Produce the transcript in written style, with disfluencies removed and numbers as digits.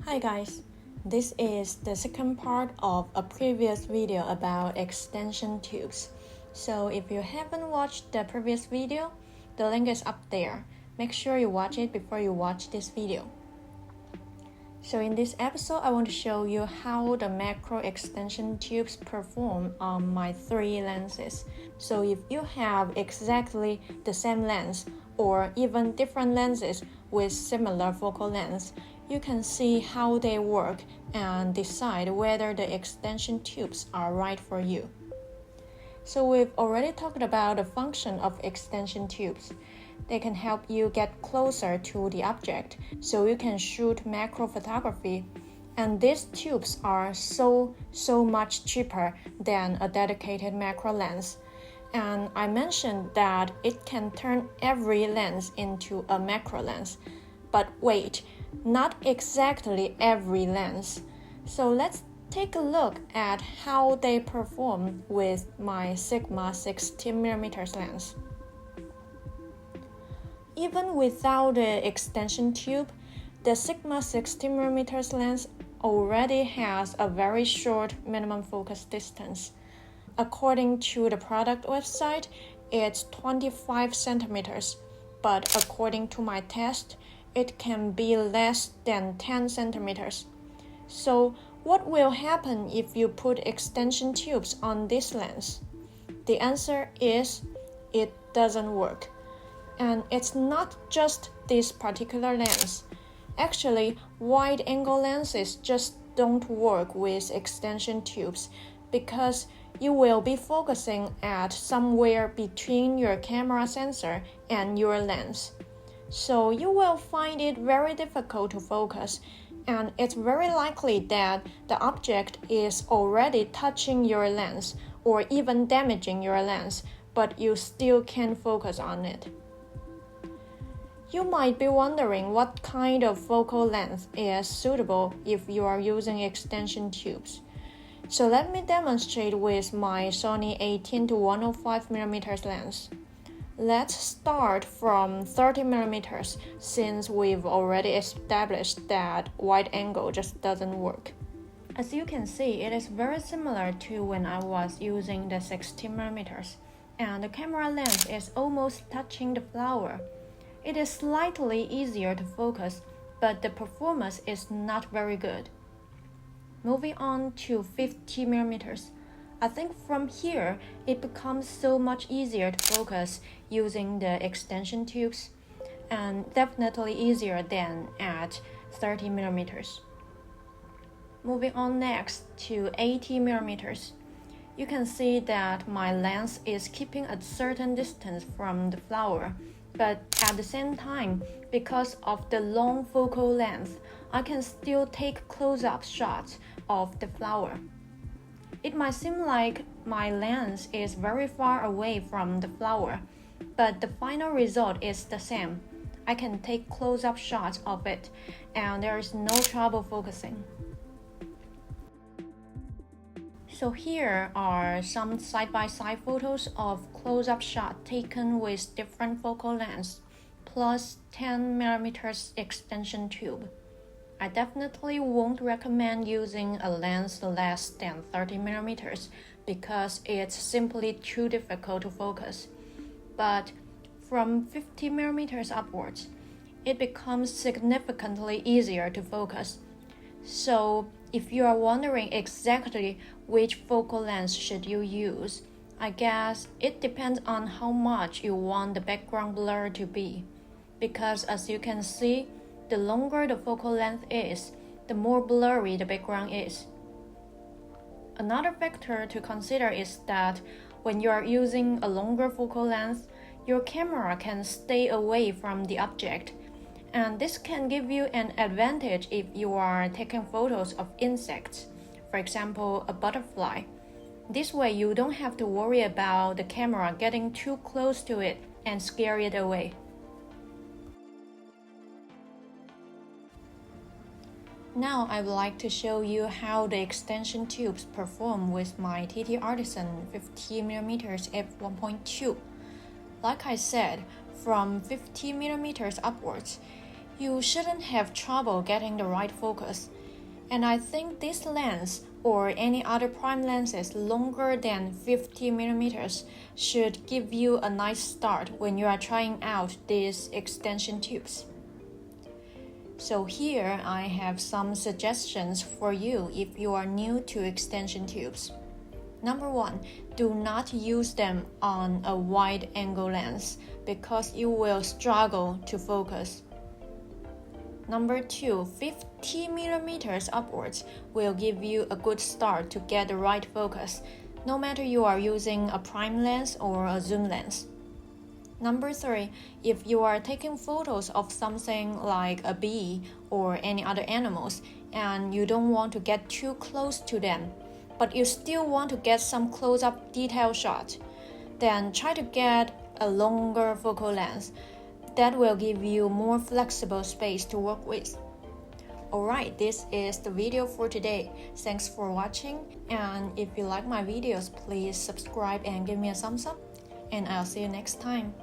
Hi guys, this is the second part of a previous video about extension tubes. So if you haven't watched the previous video, the link is up there. Make sure you watch it before you watch this video. So in this episode, I want to show you how the macro extension tubes perform on my three lenses. So if you have exactly the same lens or even different lenses with similar focal lengths, you can see how they work and decide whether the extension tubes are right for you. So we've already talked about the function of extension tubes. They can help you get closer to the object so you can shoot macro photography. And these tubes are so much cheaper than a dedicated macro lens. And I mentioned that it can turn every lens into a macro lens. But wait, not exactly every lens. So let's take a look at how they perform with my Sigma 16mm lens. Even without the extension tube, the Sigma 16mm lens already has a very short minimum focus distance. According to the product website, it's 25 centimeters, but according to my test, it can be less than 10 centimeters. So what will happen if you put extension tubes on this lens? The answer is it doesn't work. And it's not just this particular lens. Actually, wide-angle lenses just don't work with extension tubes because you will be focusing at somewhere between your camera sensor and your lens. So you will find it very difficult to focus, and it's very likely that the object is already touching your lens or even damaging your lens, but you still can't focus on it. You might be wondering what kind of focal length is suitable if you are using extension tubes. So let me demonstrate with my Sony 18-105mm lens. Let's start from 30mm since we've already established that wide angle just doesn't work. As you can see, it is very similar to when I was using the 16mm, and the camera lens is almost touching the flower. It is slightly easier to focus, but the performance is not very good. Moving on to 50mm. I think from here, it becomes so much easier to focus using the extension tubes, and definitely easier than at 30mm. Moving on next to 80mm. You can see that my lens is keeping a certain distance from the flower, but at the same time, because of the long focal length, I can still take close-up shots of the flower. It might seem like my lens is very far away from the flower, but the final result is the same. I can take close-up shots of it, and there is no trouble focusing. So here are some side-by-side photos of close-up shots taken with different focal lengths, plus 10mm extension tube. I definitely won't recommend using a lens less than 30mm because it's simply too difficult to focus. But from 50mm upwards, it becomes significantly easier to focus. So if you are wondering exactly which focal length should you use, I guess it depends on how much you want the background blur to be. Because as you can see, the longer the focal length is, the more blurry the background is. Another factor to consider is that when you are using a longer focal length, your camera can stay away from the object, and this can give you an advantage if you are taking photos of insects, for example, a butterfly. This way you don't have to worry about the camera getting too close to it and scare it away. Now I would like to show you how the extension tubes perform with my TTArtisan 50mm f1.2. Like I said, from 50mm upwards, you shouldn't have trouble getting the right focus. And I think this lens or any other prime lenses longer than 50mm should give you a nice start when you are trying out these extension tubes. So here I have some suggestions for you if you are new to extension tubes. Number 1, do not use them on a wide angle lens because you will struggle to focus. Number 2, 50mm upwards will give you a good start to get the right focus, no matter you are using a prime lens or a zoom lens. Number 3, if you are taking photos of something like a bee or any other animals and you don't want to get too close to them, but you still want to get some close-up detail shot, then try to get a longer focal length. That will give you more flexible space to work with. Alright, this is the video for today. Thanks for watching, and if you like my videos, please subscribe and give me a thumbs up, and I'll see you next time.